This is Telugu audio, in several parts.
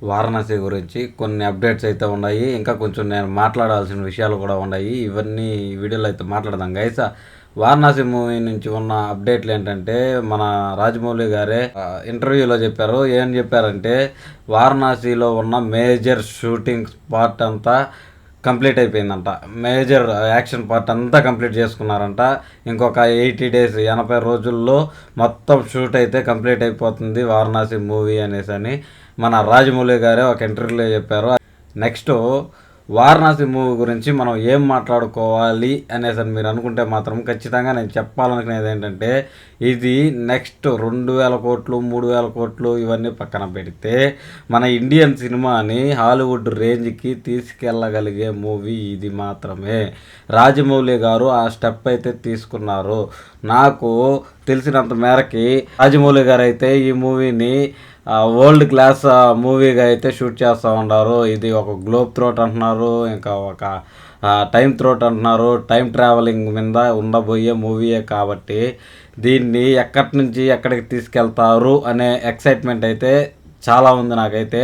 వారణాసి గురించి కొన్ని అప్డేట్స్ అయితే ఉన్నాయి. ఇంకా కొంచెం నేను మాట్లాడాల్సిన విషయాలు కూడా ఉన్నాయి. ఇవన్నీ వీడియోలో అయితే మాట్లాడదాం గైస్. వారణాసి మూవీ నుంచి ఉన్న అప్డేట్లు ఏంటంటే, మన రాజమౌళి గారే ఇంటర్వ్యూలో చెప్పారు. ఏం చెప్పారంటే, వారణాసిలో ఉన్న మేజర్ షూటింగ్ స్పాట్ అంతా కంప్లీట్ అయిపోయిందంట. మేజర్ యాక్షన్ పార్ట్ అంతా కంప్లీట్ చేసుకున్నారంట. ఇంకొక 80 days 80 రోజుల్లో మొత్తం షూట్ అయితే కంప్లీట్ అయిపోతుంది వారణాసి మూవీ అనేసి మన రాజమౌళి గారే ఒక ఇంటర్వ్యూలో చెప్పారు. నెక్స్ట్ వారణాసి మూవీ గురించి మనం ఏం మాట్లాడుకోవాలి అనేసి మీరు అనుకుంటే మాత్రం ఖచ్చితంగా నేను చెప్పాలనుకునేది ఏంటంటే, ఇది నెక్స్ట్ 2000 కోట్లు 3000 కోట్లు ఇవన్నీ పక్కన పెడితే మన ఇండియన్ సినిమాని హాలీవుడ్ రేంజ్కి తీసుకెళ్ళగలిగే మూవీ ఇది మాత్రమే. రాజమౌళి గారు ఆ స్టెప్ అయితే తీసుకున్నారు. నాకు తెలిసినంత మేరకి రాజమౌళి గారు అయితే ఈ మూవీని వరల్డ్ క్లాస్ మూవీగా అయితే షూట్ చేస్తూ ఉన్నారు. ఇది ఒక గ్లోబ్ త్రోట్ అంటున్నారు, ఇంకా ఒక టైం త్రోట్ అంటున్నారు. టైం ట్రావెలింగ్ మీద ఉండబోయే మూవీయే కాబట్టి దీన్ని ఎక్కడి నుంచి ఎక్కడికి తీసుకెళ్తారు అనే ఎక్సైట్మెంట్ అయితే చాలా ఉంది నాకైతే.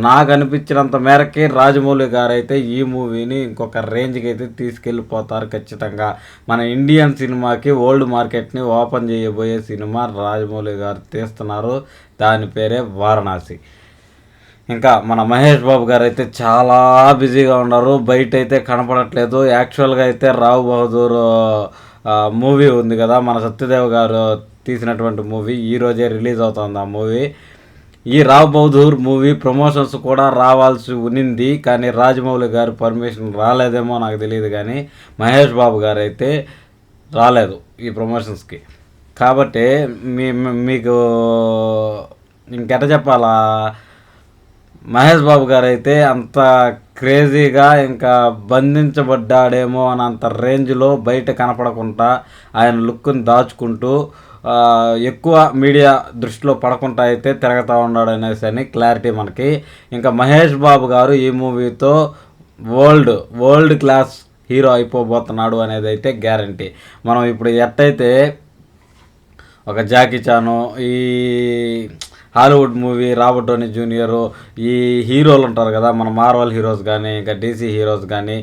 నాకు అనిపించినంత మేరకి రాజమౌళి గారు అయితే ఈ మూవీని ఇంకొక రేంజ్కి అయితే తీసుకెళ్ళిపోతారు ఖచ్చితంగా. మన ఇండియన్ సినిమాకి వరల్డ్ మార్కెట్ని ఓపెన్ చేయబోయే సినిమా రాజమౌళి గారు తీస్తున్నారు. దాని పేరే వారణాసి. ఇంకా మన మహేష్ బాబు గారు అయితే చాలా బిజీగా ఉన్నారు, బయట అయితే కనపడట్లేదు. యాక్చువల్గా అయితే రావు బహదూర్ మూవీ ఉంది కదా, మన సత్యదేవ్ గారు తీసినటువంటి మూవీ, ఈరోజే రిలీజ్ అవుతుంది ఆ మూవీ. ఈ రావు బహదూర్ మూవీ ప్రమోషన్స్ కూడా రావాల్సి ఉన్నింది, కానీ రాజమౌళి గారు పర్మిషన్ రాలేదేమో నాకు తెలియదు. కానీ మహేష్ బాబు గారు అయితే రాలేదు ఈ ప్రమోషన్స్కి. కాబట్టి మీకు ఇంకెట చెప్పాలా, మహేష్ బాబు గారు అయితే అంత క్రేజీగా ఇంకా బంధించబడ్డాడేమో అని అంత రేంజ్లో బయట కనపడకుండా ఆయన లుక్ని దాచుకుంటూ ఎక్కువ మీడియా దృష్టిలో పడకుండా అయితే తిరగతా ఉన్నాడు అనేసి క్లారిటీ మనకి. ఇంకా మహేష్ బాబు గారు ఈ మూవీతో వరల్డ్ క్లాస్ హీరో అయిపోబోతున్నాడు అనేది అయితే గ్యారంటీ. మనం ఇప్పుడు ఎట్టయితే ఒక జాకీ చాను, ఈ Hollywood movie Robert Downey junior, ఈ హీరోలు ఉంటారు కదా మన మార్వల్ హీరోస్ కానీ ఇంకా డీసీ హీరోస్ కానీ,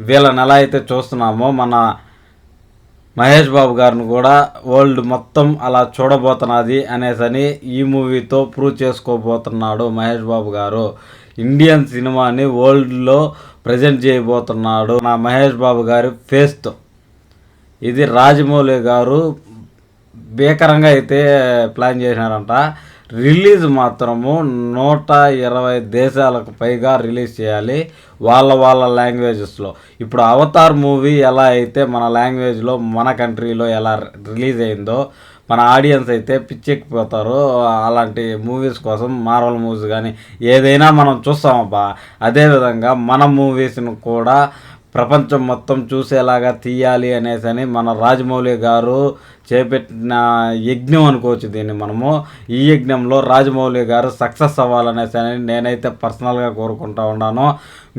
వీళ్ళని ఎలా అయితే చూస్తున్నామో మన మహేష్ బాబు గారిని కూడా వరల్డ్ మొత్తం అలా చూడబోతున్నది అనేసి ఈ మూవీతో ప్రూవ్ చేసుకోబోతున్నాడు మహేష్ బాబు గారు. ఇండియన్ సినిమాని వరల్డ్లో ప్రజెంట్ చేయబోతున్నాడు నా మహేష్ బాబు గారి ఫేస్తో. ఇది రాజమౌళి గారు భీకరంగా అయితే ప్లాన్ చేసినారంట. రిలీజ్ మాత్రము 120 దేశాలకు పైగా రిలీజ్ చేయాలి వాళ్ళ లాంగ్వేజెస్లో. ఇప్పుడు అవతార్ మూవీ ఎలా అయితే మన లాంగ్వేజ్లో మన కంట్రీలో ఎలా రిలీజ్ అయిందో మన ఆడియన్స్ అయితే పిచ్చెక్కిపోతారు. అలాంటి మూవీస్ కోసం మార్వల్ మూవీస్ కానీ ఏదైనా మనం చూస్తామబ్బా. అదేవిధంగా మన మూవీస్ను కూడా ప్రపంచం మొత్తం చూసేలాగా తీయాలి అనేసి మన రాజమౌళి గారు చేపట్టిన యజ్ఞం అనుకోవచ్చు దీన్ని మనము. ఈ యజ్ఞంలో రాజమౌళి గారు సక్సెస్ అవ్వాలనేసి నేనైతే పర్సనల్గా కోరుకుంటా ఉన్నాను.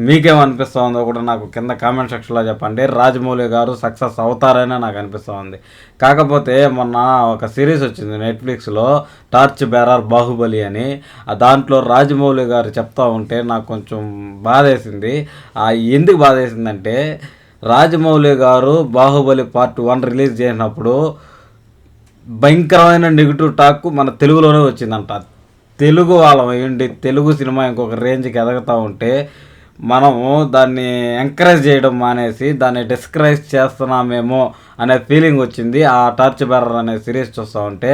మీకేమనిపిస్తూ ఉందో కూడా నాకు కింద కామెంట్ సెక్షన్లో చెప్పండి. రాజమౌళి గారు సక్సెస్ అవుతారనే నాకు అనిపిస్తూ ఉంది. కాకపోతే మొన్న ఒక సిరీస్ వచ్చింది నెట్ఫ్లిక్స్లో, టార్చ్ బేరర్ బాహుబలి అని. దాంట్లో రాజమౌళి గారు చెప్తా ఉంటే నాకు కొంచెం బాధేసింది. ఎందుకు బాధేసిందంటే, రాజమౌళి గారు బాహుబలి పార్ట్ 1 రిలీజ్ చేసినప్పుడు భయంకరమైన నెగిటివ్ టాక్ మన తెలుగులోనే వచ్చిందంట. తెలుగు వాళ్ళం ఏంటి, తెలుగు సినిమా ఇంకొక రేంజ్కి ఎదగతా ఉంటే మనము దాన్ని ఎంకరేజ్ చేయడం మానేసి దాన్ని డిస్కరేజ్ చేస్తున్నామేమో అనే ఫీలింగ్ వచ్చింది ఆ టార్చ్ బేరర్ అనే సిరీస్ చూస్తూ ఉంటే.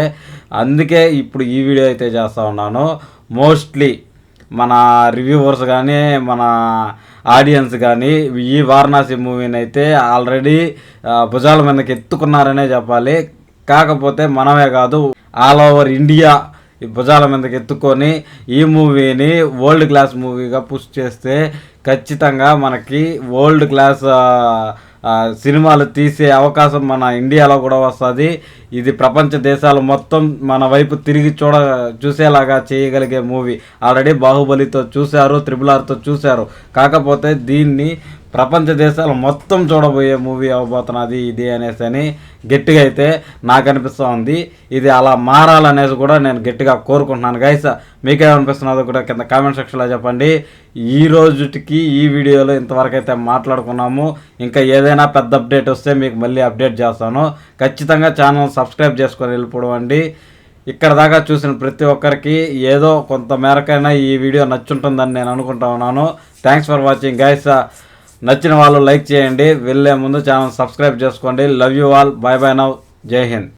అందుకే ఇప్పుడు ఈ వీడియో అయితే చేస్తూ ఉన్నాను. మోస్ట్లీ మన రివ్యూవర్స్ కానీ మన ఆడియన్స్ కానీ ఈ వారణాసి మూవీని అయితే ఆల్రెడీ భుజాల మీదకి ఎత్తుకున్నారనే చెప్పాలి. కాకపోతే మనమే కాదు, ఆల్ ఓవర్ ఇండియా భుజాల మీదకి ఎత్తుకొని ఈ మూవీని వరల్డ్ క్లాస్ మూవీగా పుష్ చేస్తే ఖచ్చితంగా మనకి వరల్డ్ క్లాస్ సినిమాలు తీసే అవకాశం మన ఇండియాలో కూడా వస్తుంది. ఇది ప్రపంచ దేశాలు మొత్తం మన వైపు తిరిగి చూసేలాగా చేయగలిగే మూవీ. ఆల్రెడీ బాహుబలితో చూశారు, RRRతో చూశారు. కాకపోతే దీన్ని ప్రపంచ దేశాలు మొత్తం చూడబోయే మూవీ అవ్వబోతున్నది ఇది అనేసి అని గట్టిగా అయితే నాకు అనిపిస్తూ ఉంది. ఇది అలా మారాలనేసి కూడా నేను గట్టిగా కోరుకుంటున్నాను గైస్. మీకేమనిపిస్తున్నదో కూడా కింద కామెంట్ సెక్షన్లో చెప్పండి. ఈ రోజుకి ఈ వీడియోలో ఇంతవరకు అయితే మాట్లాడుకున్నాము. ఇంకా ఏదైనా పెద్ద అప్డేట్ వస్తే మీకు మళ్ళీ అప్డేట్ చేస్తాను. ఖచ్చితంగా ఛానల్ సబ్స్క్రైబ్ చేసుకొని వెళ్ళిపోవండి. ఇక్కడ దాకా చూసిన ప్రతి ఒక్కరికి ఏదో కొంత మేరకైనా ఈ వీడియో నచ్చుంటుందని నేను అనుకుంటా ఉన్నాను. Thanks for watching guys. నచ్చిన వాళ్ళు లైక్ చేయండి. వెళ్ళే ముందు ఛానల్ సబ్స్క్రైబ్ చేసుకోండి. Love you all. Bye bye now. జై హింద్.